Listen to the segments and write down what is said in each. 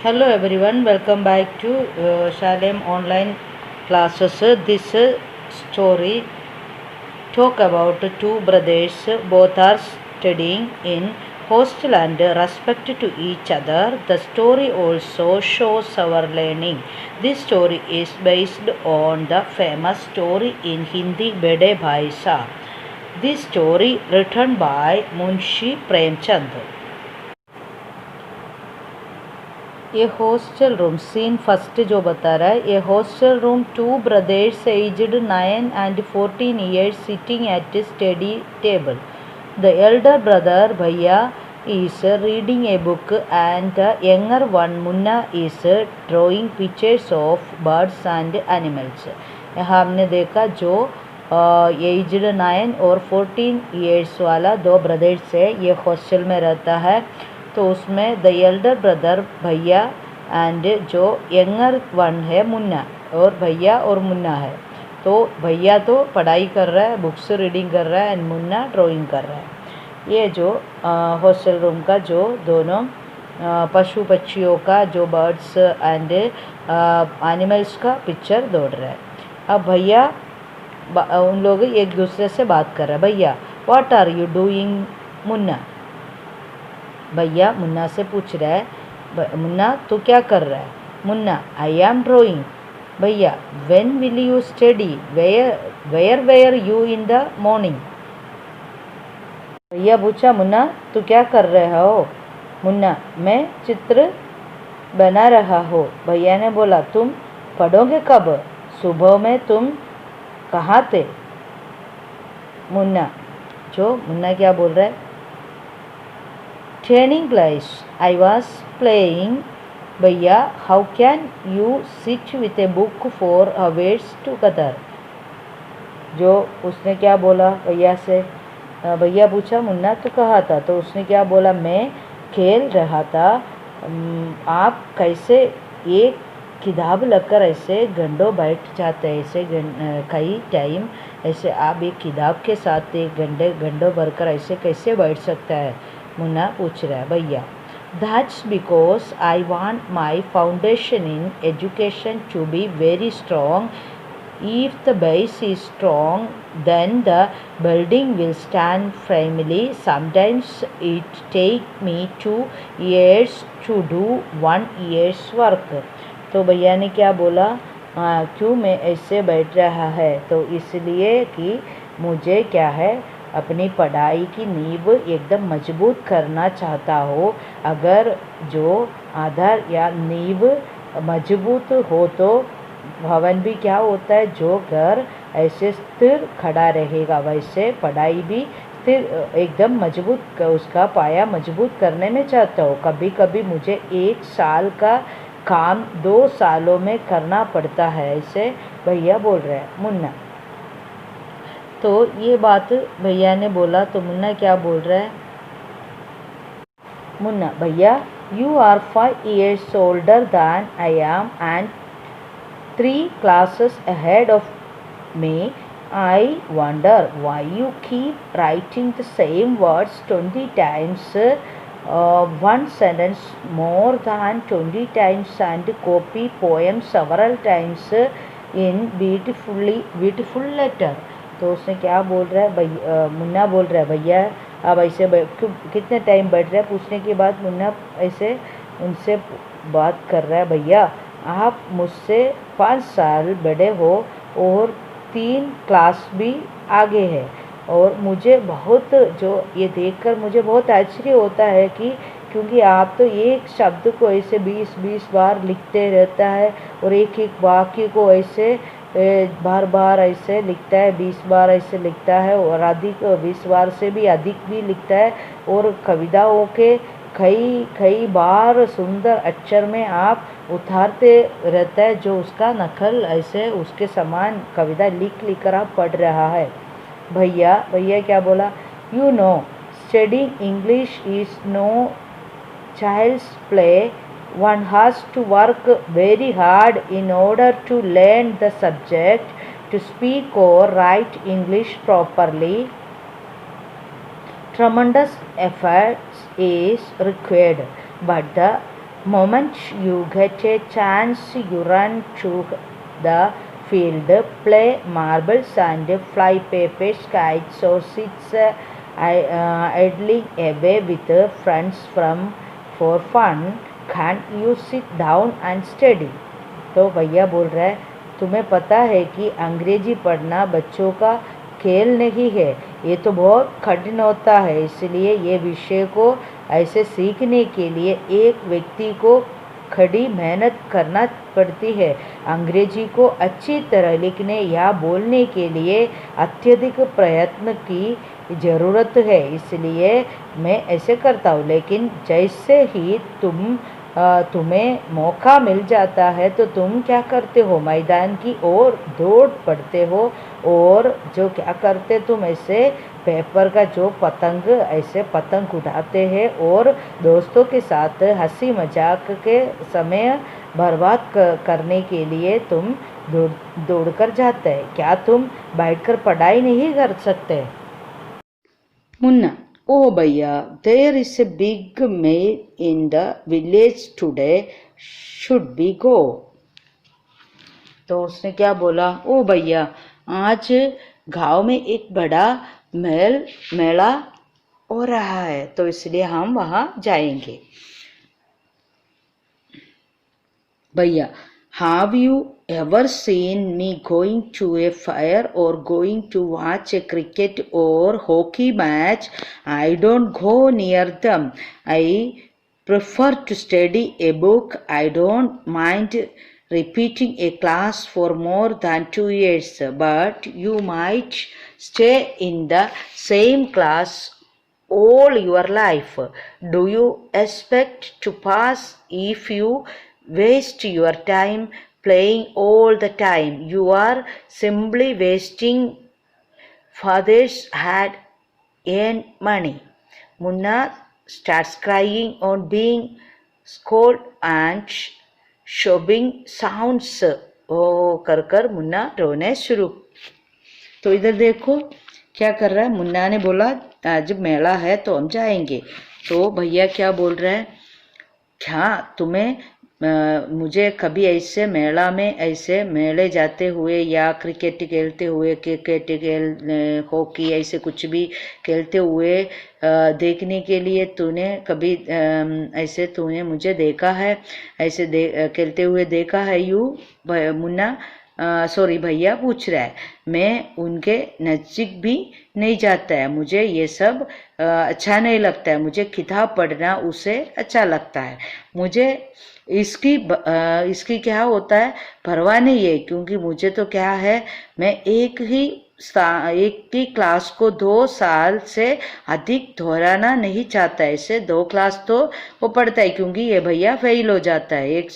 Hello everyone, welcome back to Shalem online classes. This story talk about two brothers. Both are studying in hostel and respect to each other. The story also shows our learning. This story is based on the famous story in Hindi Bede Bhai Sahab. This story written by Munshi Premchand. ये hostel room scene first जो बता रहा है ये hostel room two brothers aged 9 and 14 years sitting at a study table. The elder brother Bhaiya is reading a book and the younger one Munna is drawing pictures of birds and animals. यहाँ हमने देखा जो aged 9 और 14 years वाला दो brothers है ये hostel में रहता है तो उसमें द एल्डर ब्रदर भैया एंड जो यंगर वन है मुन्ना और भैया और मुन्ना है तो भैया तो पढ़ाई कर रहा है बुक्स रीडिंग कर रहा है एंड मुन्ना ड्राइंग कर रहा है। ये जो हॉस्टल रूम का जो दोनों पशु पक्षियों का जो बर्ड्स एंड एनिमल्स का पिक्चर दौड़ रहा है। अब भैया उन लोग एक दूसरे से बात कर रहा है। भैया what are you doing Munna, भैया मुन्ना से पूछ रहा है मुन्ना तू क्या कर रहा है। Munna I am drawing. भैया when will you study, where you in the morning. भैया पूछा मुन्ना तू क्या कर रहा हो। मुन्ना मैं चित्र बना रहा हो। भैया ने बोला तुम पढ़ोगे कब, सुबह में तुम कहाँ थे। मुन्ना क्या बोल रहा है, training class I was playing. भैया how can you sit with a book for hours together। जो उसने क्या बोला भैया से, भैया पूछा मुन्ना तो कहा था तो उसने क्या बोला मैं खेल रहा था। आप कैसे एक किताब लगकर ऐसे घंटों बैठ जाते हैं, ऐसे कई टाइम ऐसे आप एक किताब के साथ एक घंटों भरकर ऐसे कैसे बैठ सकता है। मुन्ना पूछ रहा है भैया that's because I want my foundation in education to be very strong. If the base is strong, then the building will stand firmly. Sometimes it take me 2 years to do 1 year's work. तो भैया ने क्या बोला, क्यों मैं ऐसे बैठ रहा है, तो इसलिए कि मुझे क्या है अपनी पढ़ाई की नींव एकदम मजबूत करना चाहता हो। अगर जो आधार या नींव मजबूत हो तो भवन भी क्या होता है, जो घर ऐसे स्थिर खड़ा रहेगा वैसे पढ़ाई भी स्थिर एकदम मजबूत उसका पाया मजबूत करने में चाहता हो। कभी कभी मुझे 1 साल का काम 2 सालों में करना पड़ता है, ऐसे भैया बोल रहे हैं मुन्ना। तो ये बात भैया ने बोला तो मुन्ना क्या बोल रहा है, मुन्ना भैया you are 5 years older than I am and 3 classes ahead of me. I wonder why you keep writing the same words 20 times, one sentence more than 20 times and copy poems several times in beautiful letter। तो उसने क्या बोल रहा है, मुन्ना बोल रहा है भैया आप ऐसे कितने टाइम बैठ रहे हैं पूछने के बाद मुन्ना ऐसे उनसे बात कर रहा है, भैया आप मुझसे 5 साल बड़े हो और 3 क्लास भी आगे है और मुझे बहुत जो ये देखकर मुझे बहुत आश्चर्य होता है कि क्योंकि आप तो एक शब्द को ऐसे 20-20 बार लिखते रहता है और एक एक वाक्य को ऐसे बार बार ऐसे लिखता है, 20 बार ऐसे लिखता है और अधिक 20 बार से भी अधिक भी लिखता है और कविताओं के कई बार सुंदर अक्षर में आप उतारते रहता है जो उसका नकल ऐसे उसके समान कविता लिख कर आप पढ़ रहा है। भैया क्या बोला, you know studying English is no child's play. One has to work very hard in order to learn the subject, to speak or write English properly. Tremendous effort is required, but the moment you get a chance, you run to the field, play marbles and fly papers, kites, or sits idling away with friends for fun. Can't you sit down and study? तो भैया बोल रहा है, तुम्हें पता है कि अंग्रेजी पढ़ना बच्चों का खेल नहीं है, ये तो बहुत कठिन होता है। इसलिए ये विषय को ऐसे सीखने के लिए एक व्यक्ति को कड़ी मेहनत करना पड़ती है। अंग्रेजी को अच्छी तरह लिखने या बोलने के लिए अत्यधिक प्रयत्न की ज़रूरत है, इसलिए मैं ऐसे करता हूँ। लेकिन जैसे ही तुम्हें मौका मिल जाता है तो तुम क्या करते हो? मैदान की ओर दौड़ पड़ते हो और जो क्या करते तुम ऐसे पेपर का जो पतंग ऐसे पतंग उड़ाते हैं और दोस्तों के साथ हंसी मजाक के समय बर्बाद करने के लिए तुम दौड़ कर जाते हैं। क्या तुम बैठकर पढ़ाई नहीं कर सकते? मुन्ना, oh भैया, there is a big meal in the village today, should we go? तो उसने क्या बोला? ओ भैया, आज गांव में एक बड़ा मेला हो रहा है, तो इसलिए हम वहां जाएंगे। भैया, have you ever seen me going to a fair or going to watch a cricket or hockey match? I don't go near them. I prefer to study a book. I don't mind repeating a class for more than 2 years, but you might stay in the same class all your life. Do you expect to pass if you waste your time playing all the time? You are simply wasting fathers had earned money. Munna starts crying on being scolded and sobbing sounds ओ कर कर मुन्ना रोने शुरू। तो इधर देखो क्या कर रहा है। मुन्ना ने बोला आज मेला है तो हम जाएंगे। तो भैया क्या बोल रहे हैं, क्या तुम्हें मुझे कभी ऐसे मेला में ऐसे मेले जाते हुए या क्रिकेट खेलते हुए हॉकी ऐसे कुछ भी खेलते हुए देखने के लिए तूने कभी ऐसे तूने मुझे देखा है, ऐसे खेलते हुए देखा है? यू मुन्ना सॉरी भैया पूछ रहा है। मैं उनके नज़दीक भी नहीं जाता है, मुझे ये सब अच्छा नहीं लगता है। मुझे किताब पढ़ना उसे अच्छा लगता है। मुझे इसकी क्या होता है परवाह नहीं है, क्योंकि मुझे तो क्या है, मैं एक ही क्लास को 2 साल से अधिक दोहराना नहीं चाहता है। इसे 2 क्लास तो वो पढ़ता है, क्योंकि ये भैया फेल हो जाता है। एक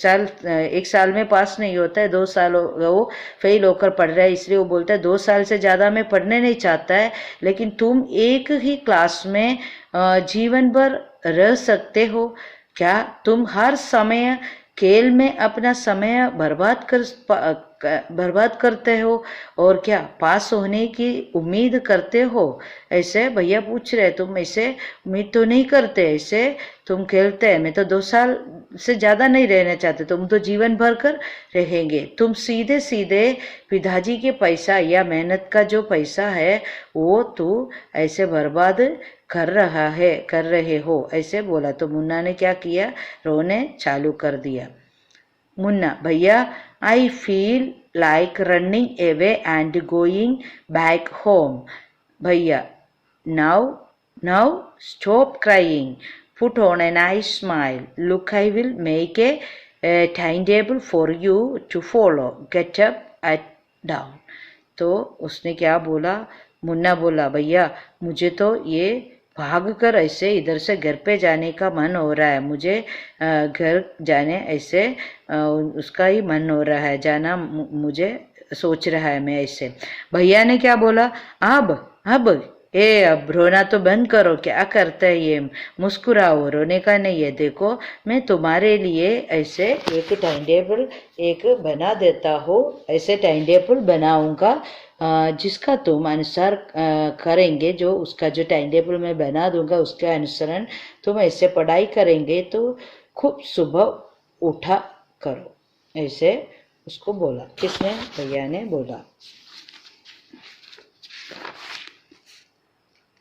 साल में पास नहीं होता है, 2 साल वो फेल होकर पढ़ रहा है, इसलिए वो बोलता है 2 साल से ज़्यादा मैं पढ़ने नहीं चाहता है। लेकिन तुम एक ही क्लास में जीवन भर रह सकते हो क्या? तुम हर समय खेल में अपना समय बर्बाद करते हो और क्या पास होने की उम्मीद करते हो? ऐसे भैया पूछ रहे, तुम ऐसे उम्मीद तो नहीं करते, ऐसे तुम खेलते हैं। मैं तो 2 साल से ज़्यादा नहीं रहना चाहते, तुम तो जीवन भर कर रहेंगे। तुम सीधे सीधे पिताजी के पैसा या मेहनत का जो पैसा है वो तू ऐसे बर्बाद कर रहे हो, ऐसे बोला। तो मुन्ना ने क्या किया, रोने चालू कर दिया। मुन्ना, भैया I feel like running away and going back home. भैया, now stop crying, put on a nice smile, look I will make a time table for you to follow, get up at dawn. तो उसने क्या बोला, मुन्ना बोला, भैया मुझे तो ये भाग कर ऐसे इधर से घर पे जाने का मन हो रहा है, मुझे घर जाने ऐसे उसका ही मन हो रहा है, जाना मुझे सोच रहा है मैं ऐसे। भैया ने क्या बोला, अब अब रोना तो बंद करो, क्या करता है ये, मुस्कुराओ, रोने का नहीं है। देखो मैं तुम्हारे लिए ऐसे एक टाइम टेबल एक बना देता हूँ, ऐसे टाइम टेबल बनाऊंगा जिसका तुम अनुसार करेंगे, जो टाइम टेबल मैं बना दूंगा उसके अनुसरण तुम ऐसे पढ़ाई करेंगे तो खूब सुबह उठा करो, ऐसे उसको बोला। किसने? भैया ने बोला।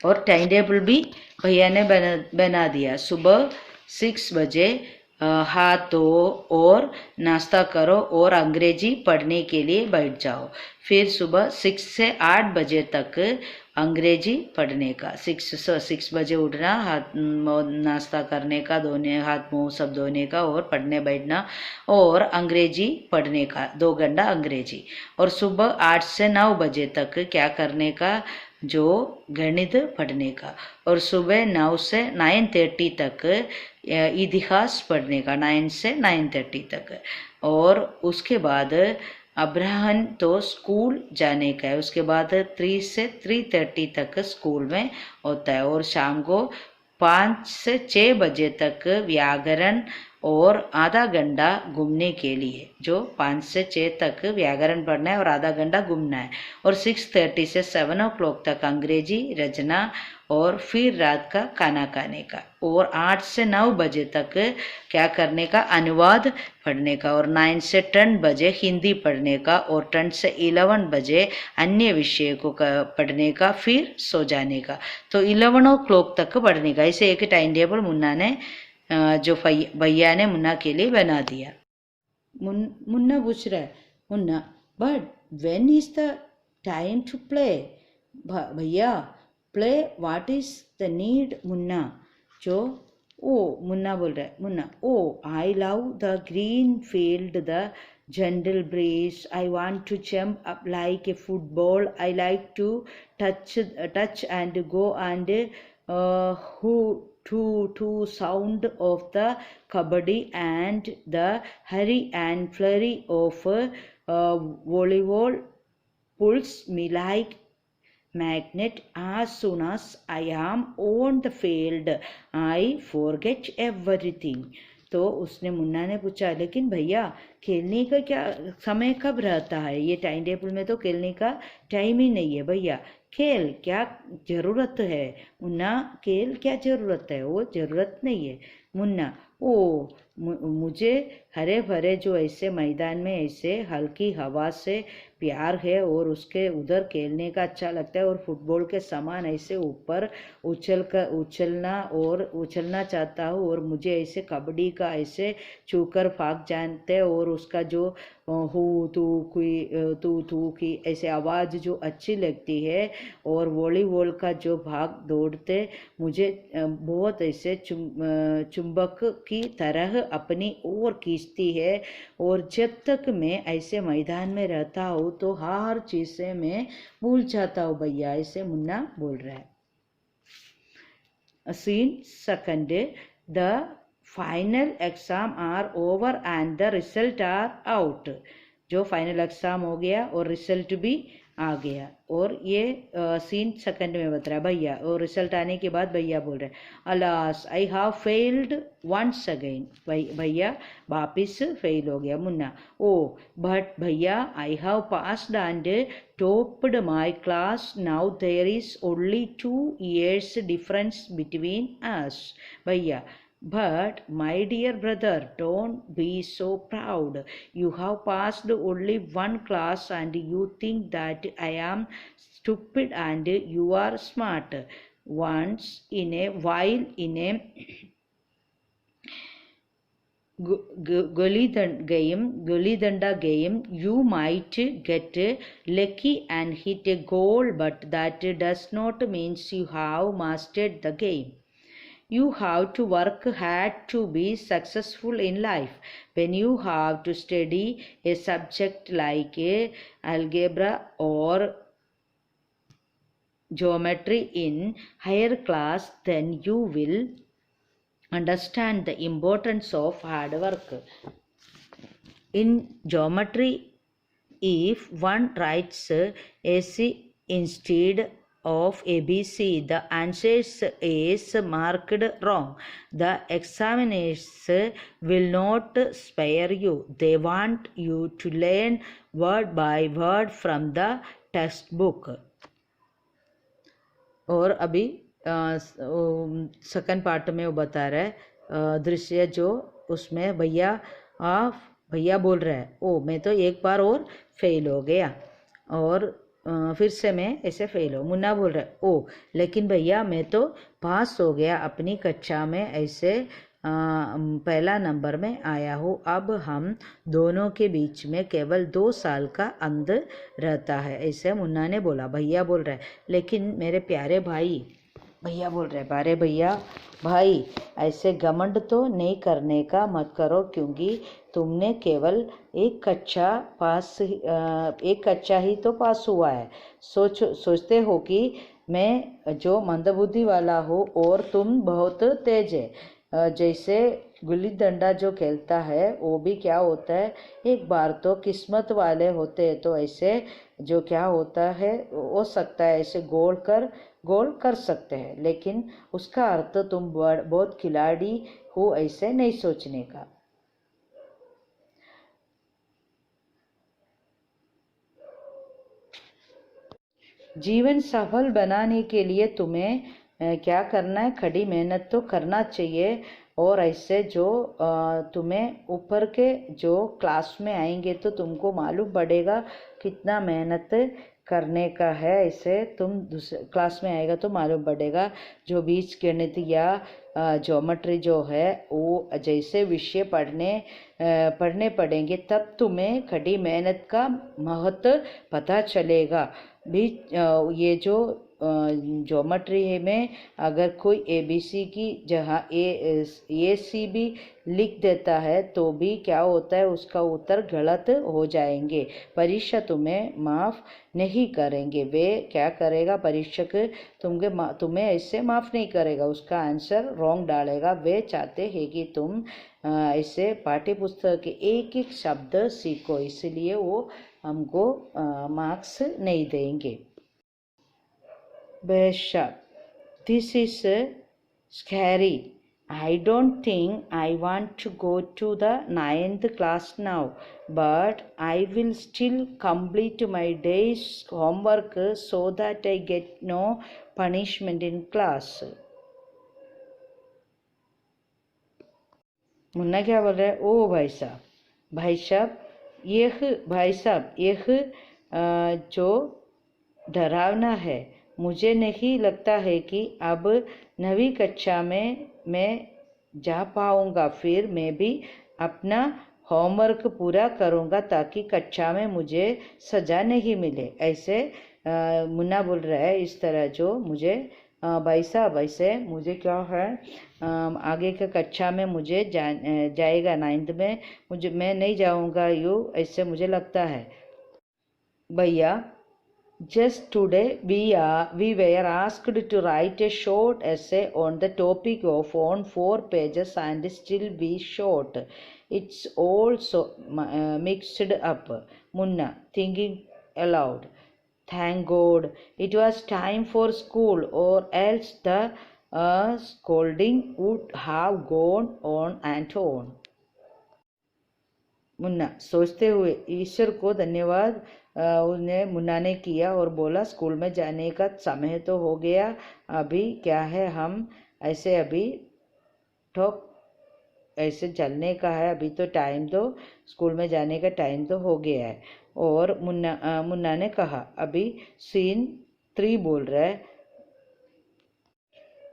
और टाइम टेबल भी भैया ने बना दिया। सुबह 6 बजे हाथ धो और नाश्ता करो और अंग्रेजी पढ़ने के लिए बैठ जाओ। फिर सुबह 6 से 8 बजे तक अंग्रेजी पढ़ने का। 6 बजे उठना, हाथ नाश्ता करने का, धोने, हाथ मुंह सब धोने का और पढ़ने बैठना और अंग्रेजी पढ़ने का, 2 घंटा अंग्रेजी। और सुबह 8 से 9 बजे तक क्या करने का? जो गणित पढ़ने का। और सुबह 9 से 9:30 तक इतिहास पढ़ने का, 9 से 9:30 तक। और उसके बाद अब्राहन तो स्कूल जाने का है। उसके बाद 3 से 3:30 तक स्कूल में होता है। और शाम को 5 से 6 बजे तक व्याकरण और आधा घंटा घूमने के लिए। जो 5 से 6 तक व्याकरण पढ़ना है और आधा घंटा घूमना है। और 6:30 से 7 o'clock तक अंग्रेजी रचना और फिर रात का खाना खाने का। और 8 से 9 बजे तक क्या करने का? अनुवाद पढ़ने का। और 9 से 10 बजे हिंदी पढ़ने का। और 10 से 11 बजे अन्य विषय को पढ़ने का, फिर सो जाने का। तो 11 o'clock तक पढ़ने का। ऐसे एक टाइम टेबल मुन्ना ने जो भैया ने मुन्ना के लिए बना दिया। मुन्ना पूछ रहा है, Munna, but when is the time to play? भैया, play what is the need? Munna जो ओ मुन्ना बोल रहा है, Munna, oh I love the green field, the gentle breeze, I want to jump up like a football, I like to touch and go and who to sound of the kabaddi and the hurry and flurry of volleyball pulls me like magnet. As soon as I am on the field I forget everything. तो उसने, मुन्ना ने पूछा, लेकिन भैया खेलने का क्या समय कब रहता है? ये टाइम टेबल में तो खेलने का टाइम ही नहीं है। भैया, खेल क्या जरूरत है? मुन्ना, खेल क्या जरूरत है? वो जरूरत नहीं है। मुन्ना, ओ मुझे हरे भरे जो ऐसे मैदान में ऐसे हल्की हवा से प्यार है और उसके उधर खेलने का अच्छा लगता है। और फुटबॉल के समान ऐसे ऊपर उछलना और उछलना चाहता हूँ। और मुझे ऐसे कबड्डी का ऐसे छूकर फाक जानते हैं और उसका जो हू तू की ऐसे आवाज़ जो अच्छी लगती है। और वॉलीबॉल का जो भाग दौड़ते मुझे बहुत ऐसे चुंबक की तरह अपनी ओर खींचती है। और जब तक मैं ऐसे मैदान में रहता हूँ तो हर चीज़ से मैं भूल जाता हूँ। भैया, ऐसे मुन्ना बोल रहा है। Scene second, the final exam are over and the result are out. जो फाइनल एग्जाम हो गया और रिजल्ट भी आ गया। और ये सीन सेकंड में बता रहा है भैया। और रिजल्ट आने के बाद भैया बोल रहे हैं, alas I have failed once again. भैया वापिस फेल हो गया। मुन्ना, ओ बट भैया I have passed and topped my class. Now there is only 2 years difference between us. Bhaiya, but my dear brother, don't be so proud. You have passed only one class and you think that I am stupid and you are smart. Once in a while in a gully danda game you might get lucky and hit a goal, but that does not mean you have mastered the game. You have to work hard to be successful in life. When you have to study a subject like algebra or geometry in higher class, then you will understand the importance of hard work. In geometry, if one writes AC instead of ABC, the answer is marked wrong. The examiners will not spare you. They want you to learn word by word from the textbook. और अभी second part में वो बता रहा है दृश्य जो उसमें भैया भैया बोल रहा है, ओ मैं तो एक बार और फेल हो गया, और फिर से मैं ऐसे फेल हो। मुन्ना बोल रहा है, ओ लेकिन भैया मैं तो पास हो गया अपनी कक्षा में, ऐसे पहला नंबर में आया हूँ। अब हम दोनों के बीच में केवल 2 साल का अंतर रहता है, ऐसे मुन्ना ने बोला। भैया बोल रहा है, लेकिन मेरे प्यारे भाई, भैया बोल रहे, बारे भैया भाई ऐसे घमंड तो नहीं करने का मत करो, क्योंकि तुमने केवल एक कच्चा ही तो पास हुआ है। सोचते हो कि मैं जो मंदबुद्धि वाला हूँ और तुम बहुत तेज है। जैसे गुल्ली डंडा जो खेलता है वो भी क्या होता है, एक बार तो किस्मत वाले होते हैं तो ऐसे जो क्या होता है हो सकता है ऐसे गोल कर सकते हैं, लेकिन उसका अर्थ तुम बहुत खिलाड़ी हो ऐसे नहीं सोचने का। जीवन सफल बनाने के लिए तुम्हें क्या करना है, खड़ी मेहनत तो करना चाहिए। और ऐसे जो तुम्हें ऊपर के जो क्लास में आएंगे तो तुमको मालूम पड़ेगा कितना मेहनत करने का है। ऐसे तुम दूसरे क्लास में आएगा तो मालूम पड़ेगा। जो बीज गणित या ज्योमेट्री जो है वो जैसे विषय पढ़ने पड़ेंगे, तब तुम्हें खड़ी मेहनत का महत्व पता चलेगा। भी ये जो ज्योमेट्री है में अगर कोई ABC की जहाँ AC भी लिख देता है तो भी क्या होता है, उसका उत्तर गलत हो जाएंगे। परीक्षा तुम्हें माफ़ नहीं करेंगे। वे क्या करेगा, परीक्षक तुम्हें ऐसे माफ़ नहीं करेगा, उसका आंसर रॉन्ग डालेगा। वे चाहते हैं कि तुम ऐसे पाठ्य पुस्तक के एक एक शब्द सीखो, इसलिए वो हमको मार्क्स नहीं देंगे। बेशक, this is scary. I don't think I want to go to the 9th class now, but I will still complete my day's homework so that I get no punishment in class. Munna क्या बोल रहा है, ओ भाई साहब यह जो डरावना है। मुझे नहीं लगता है कि अब 9वीं कक्षा में मैं जा पाऊंगा। फिर मैं भी अपना होमवर्क पूरा करूंगा ताकि कक्षा में मुझे सजा नहीं मिले। ऐसे मुन्ना बोल रहा है, इस तरह जो मुझे भाई साहब ऐसे मुझे क्या है, आगे का कक्षा में मुझे जाएगा 9th में मैं नहीं जाऊंगा, ऐसे मुझे लगता है। भैया, just today we were asked to write a short essay on the topic of on 4 pages and still be short. It's all so mixed up. Munna thinking aloud. Thank God it was time for school, or else the scolding would have gone on and on. Munna सोचते हुए, ईश्वर को धन्यवाद उन्हें मुन्ना ने किया और बोला, school में जाने का समय तो हो गया, अभी क्या है, हम ऐसे अभी ठोक ऐसे चलने का है, अभी तो टाइम तो स्कूल में जाने का टाइम तो हो गया है। और मुन्ना ने कहा, अभी सीन 3 बोल रहा है।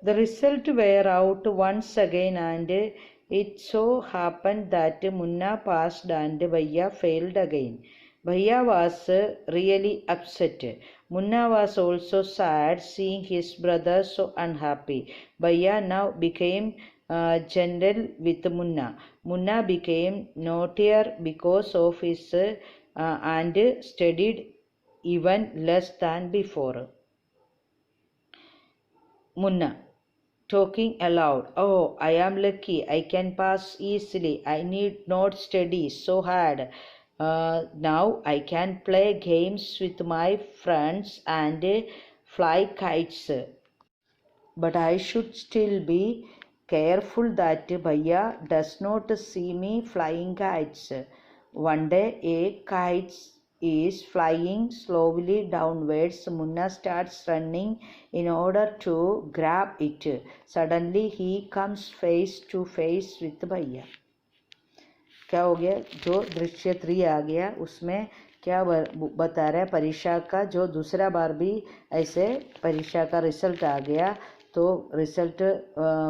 The result were out once again and it so happened that Munna passed and Bhaiya failed again. Bhaiya was really upset. Munna was also sad seeing his brother so unhappy. Bhaiya now became gentle with Munna. Munna became naughtier because of his and studied even less than before. Munna talking aloud, oh, I am lucky, I can pass easily, I need not study so hard. Now I can play games with my friends and fly kites. But I should still be careful that Bhaiya does not see me flying kites. One day a kite is flying slowly downwards. Munna starts running in order to grab it. Suddenly he comes face to face with Bhaiya. क्या हो गया, जो दृश्य 3 आ गया उसमें क्या बता रहा है, परीक्षा का जो दूसरा बार भी ऐसे परीक्षा का रिजल्ट आ गया, तो रिजल्ट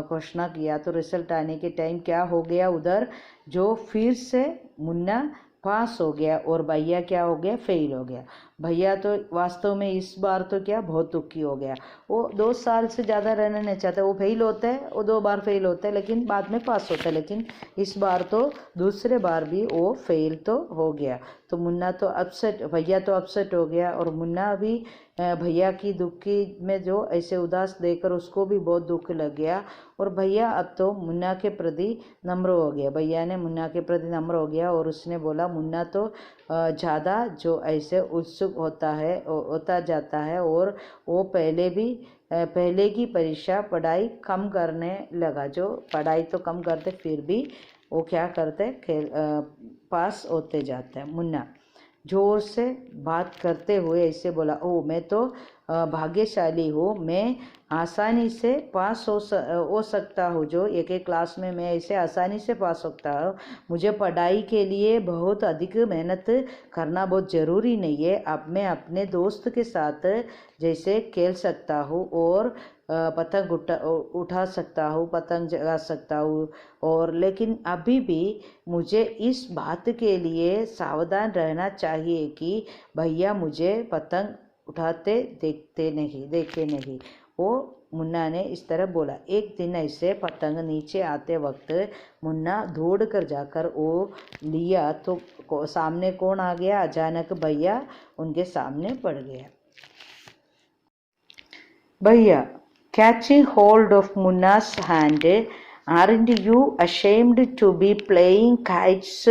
घोषणा किया, तो रिजल्ट आने के टाइम क्या हो गया उधर, जो फिर से मुन्ना पास हो गया और भैया क्या हो गया, फेल हो गया। भैया तो वास्तव में इस बार तो क्या बहुत दुखी हो गया, वो 2 साल से ज़्यादा रहना नहीं चाहता, वो फेल होता है, वो 2 बार फेल होता है लेकिन बाद में पास होता है, लेकिन इस बार तो दूसरे बार भी वो फेल तो हो गया। तो मुन्ना तो अपसेट, भैया तो अपसेट हो गया, और मुन्ना भी भैया की दुखी में जो ऐसे उदास देखकर उसको भी बहुत दुख लग गया, और भैया अब तो मुन्ना के प्रति नम्र हो गया। भैया ने मुन्ना के प्रति नम्र हो गया और उसने बोला, मुन्ना तो ज़्यादा जो ऐसे उत्सुक होता जाता है, और वो पहले की परीक्षा पढ़ाई कम करने लगा, जो पढ़ाई तो कम करते फिर भी वो क्या करते, पास होते जाते हैं। मुन्ना जोर से बात करते हुए ऐसे बोला, ओ मैं तो भाग्यशाली हूँ, मैं आसानी से पास हो सकता हूँ, जो एक क्लास में मैं ऐसे आसानी से पास होता हूँ, मुझे पढ़ाई के लिए बहुत अधिक मेहनत करना बहुत ज़रूरी नहीं है, अब मैं अपने दोस्त के साथ जैसे खेल सकता हूँ और पतंग उठा सकता हूँ, पतंग जगा सकता हूँ, और लेकिन अभी भी मुझे इस बात के लिए सावधान रहना चाहिए कि भैया मुझे पतंग उठाते देखे नहीं। वो मुन्ना ने इस तरह बोला। एक दिन ऐसे पतंग नीचे आते वक्त मुन्ना दौड़ कर जाकर वो लिया, तो सामने कौन आ गया, अचानक भैया उनके सामने पड़ गया। भैया catching hold of Munna's hand, aren't you ashamed to be playing kites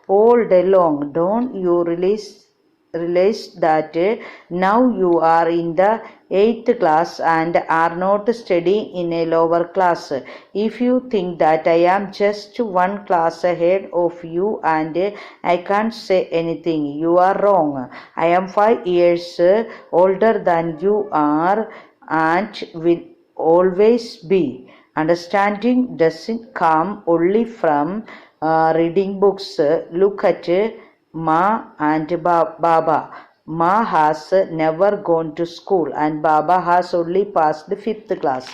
all day long? Don't you realize that now you are in the 8th class and are not studying in a lower class? If you think that I am just 1 class ahead of you and I can't say anything, you are wrong. I am 5 years older than you are and will always be. Understanding doesn't come only from reading books. Look at Ma and Baba. Ma has never gone to school and Baba has only passed the 5th class.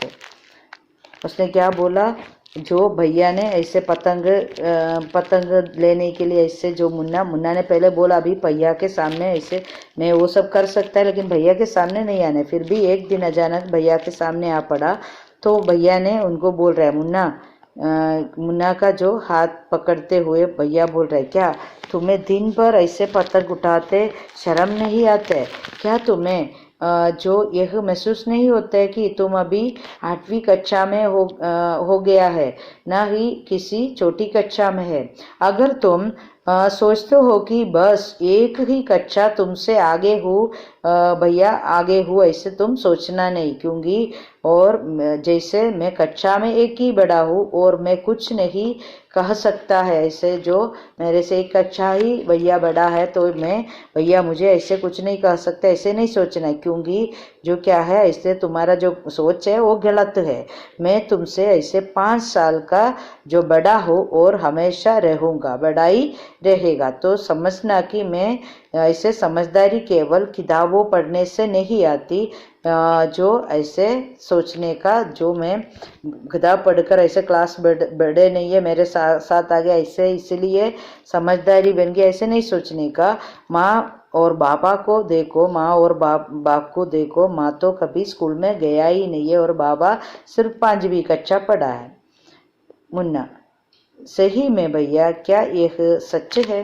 उसने क्या बोला, जो भैया ने ऐसे पतंग लेने के लिए ऐसे, जो मुन्ना ने पहले बोला अभी भैया के सामने ऐसे मैं वो सब कर सकता है लेकिन भैया के सामने नहीं आने, फिर भी एक दिन अचानक भैया के सामने आ पड़ा, तो भैया ने उनको बोल रहा है, मुन्ना का जो हाथ पकड़ते हुए भैया बोल रहे, क्या तुम्हें दिन भर ऐसे पतंग उठाते शर्म नहीं आते? क्या तुम्हें जो यह महसूस नहीं होता है कि तुम अभी 8वीं कक्षा में हो गया है, ना ही किसी छोटी कक्षा में है? अगर तुम सोचते हो कि बस एक ही कक्षा तुमसे आगे हो भैया आगे हो, ऐसे तुम सोचना नहीं, क्योंकि और जैसे मैं कक्षा में एक ही बड़ा हूँ और मैं कुछ नहीं कह सकता है, ऐसे जो मेरे से एक कक्षा ही भैया बड़ा है, तो मैं भैया मुझे ऐसे कुछ नहीं कह सकता, ऐसे नहीं सोचना है, क्योंकि जो क्या है ऐसे तुम्हारा जो सोच है वो गलत है। मैं तुमसे ऐसे 5 साल का जो बड़ा हो और हमेशा रहूँगा, बड़ा ही रहेगा, तो समझना कि मैं ऐसे समझदारी केवल किताबों पढ़ने से नहीं आती, जो ऐसे सोचने का, जो मैं किताब पढ़कर ऐसे क्लास बड़े नहीं है मेरे साथ आ गया ऐसे इसलिए समझदारी बन गया, ऐसे नहीं सोचने का। माँ और बाबा को देखो, माँ और बाप को देखो, माँ तो कभी स्कूल में गया ही नहीं है और बाबा सिर्फ 5वीं कक्षा पढ़ा है। मुन्ना, सही में भैया क्या यह सच है?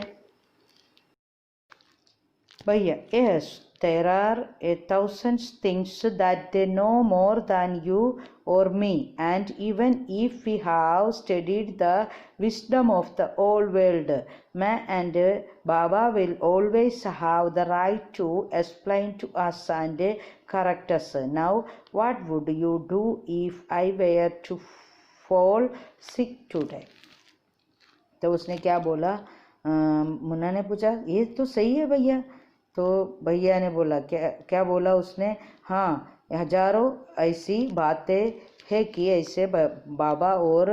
भैया, yes, there are 1,000 things that they know more than you or me, and even if we have studied the wisdom of the old world, Ma and Baba will always have the right to explain to us and correct us. Now, what would you do if I were to fall sick today? तो उसने क्या बोला, मुन्ना ने पूछा, ये तो सही है भैया। तो भैया ने बोला, क्या बोला उसने, हाँ हजारों ऐसी बातें है कि ऐसे बाबा और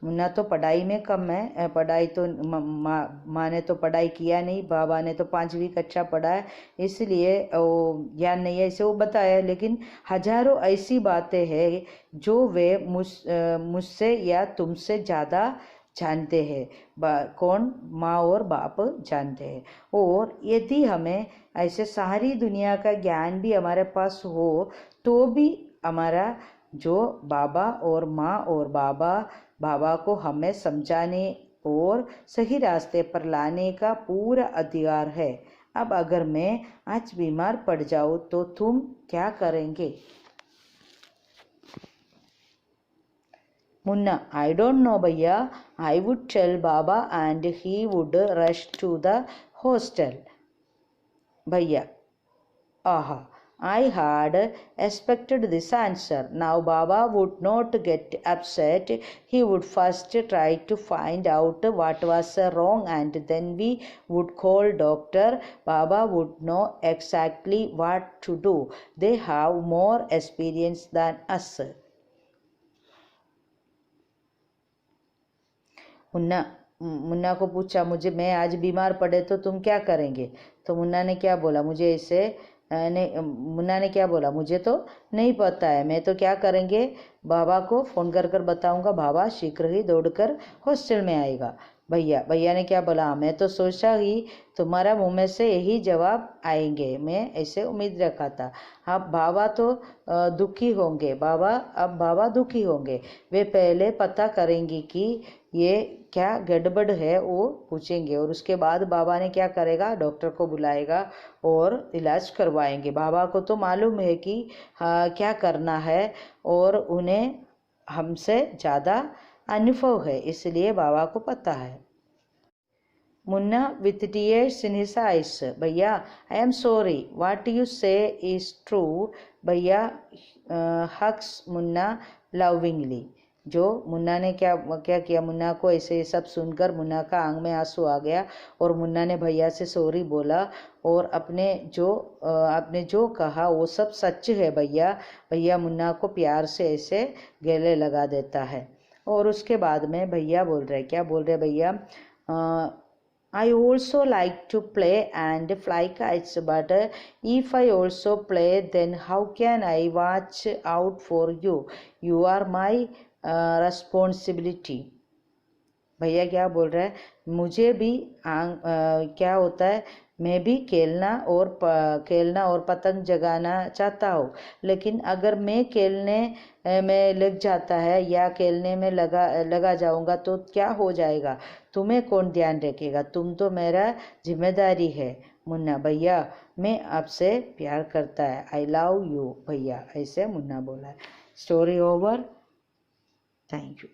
मुन्ना तो पढ़ाई में कम है। पढ़ाई तो माँ ने तो पढ़ाई किया नहीं, बाबा ने तो 5वीं कक्षा पढ़ा है, इसलिए वो ज्ञान नहीं है, इसे वो बताया। लेकिन हजारों ऐसी बातें हैं जो वे मुझसे या तुमसे ज़्यादा जानते हैं। कौन? माँ और बाप जानते हैं। और यदि हमें ऐसे सारी दुनिया का ज्ञान भी हमारे पास हो तो भी हमारा जो बाबा और माँ और बाबा को हमें समझाने और सही रास्ते पर लाने का पूरा अधिकार है। अब अगर मैं आज बीमार पड़ जाऊँ तो तुम क्या करेंगे? मुन्ना, I don't know भैया, I would tell Baba and he would rush to the hostel. भैया, aha, I had expected this answer. Now Baba would not get upset. He would first try to find out what was wrong and then we would call doctor. Baba would know exactly what to do. They have more experience than us. Munna को पूछा, मैं आज बीमार पड़े तो तुम क्या करेंगे? तो मुन्ना ने क्या बोला, मुन्ना ने क्या बोला, मुझे तो नहीं पता है, मैं तो क्या करेंगे, बाबा को फ़ोन कर बताऊंगा, बाबा शीघ्र ही दौड़कर हॉस्टल में आएगा। भैया ने क्या बोला, मैं तो सोचा ही तुम्हारा मुंह में से यही जवाब आएंगे, मैं ऐसे उम्मीद रखा था। अब बाबा तो दुखी होंगे, बाबा दुखी होंगे। वे पहले पता करेंगे कि ये क्या गड़बड़ है, वो पूछेंगे और उसके बाद बाबा ने क्या करेगा, डॉक्टर को बुलाएगा और इलाज करवाएंगे। बाबा को तो मालूम है कि क्या करना है और उन्हें हमसे ज़्यादा अनुभव है, इसलिए बाबा को पता है। Munna with tears in his eyes, भैया I am sorry, what you say is true. भैया hugs मुन्ना lovingly. जो मुन्ना ने क्या किया, मुन्ना को ऐसे सब सुनकर मुन्ना का आंख में आंसू आ गया और मुन्ना ने भैया से सॉरी बोला और आपने जो कहा वो सब सच है भैया मुन्ना को प्यार से ऐसे गले लगा देता है। और उसके बाद में भैया बोल रहे, क्या बोल रहे भैया, I also like to play and fly kites, but if I also play, then how can I watch out for you? You are my responsibility. भैया क्या बोल रहा है, मुझे भी क्या होता है, मैं भी खेलना और पतंग जगाना चाहता हूँ, लेकिन अगर मैं खेलने में लग जाता है या खेलने में लगा जाऊँगा तो क्या हो जाएगा, तुम्हें कौन ध्यान रखेगा, तुम तो मेरा जिम्मेदारी है। मुन्ना, भैया मैं आपसे प्यार करता है, आई लव यू भैया, ऐसे मुन्ना बोला है। Story over. Thank you.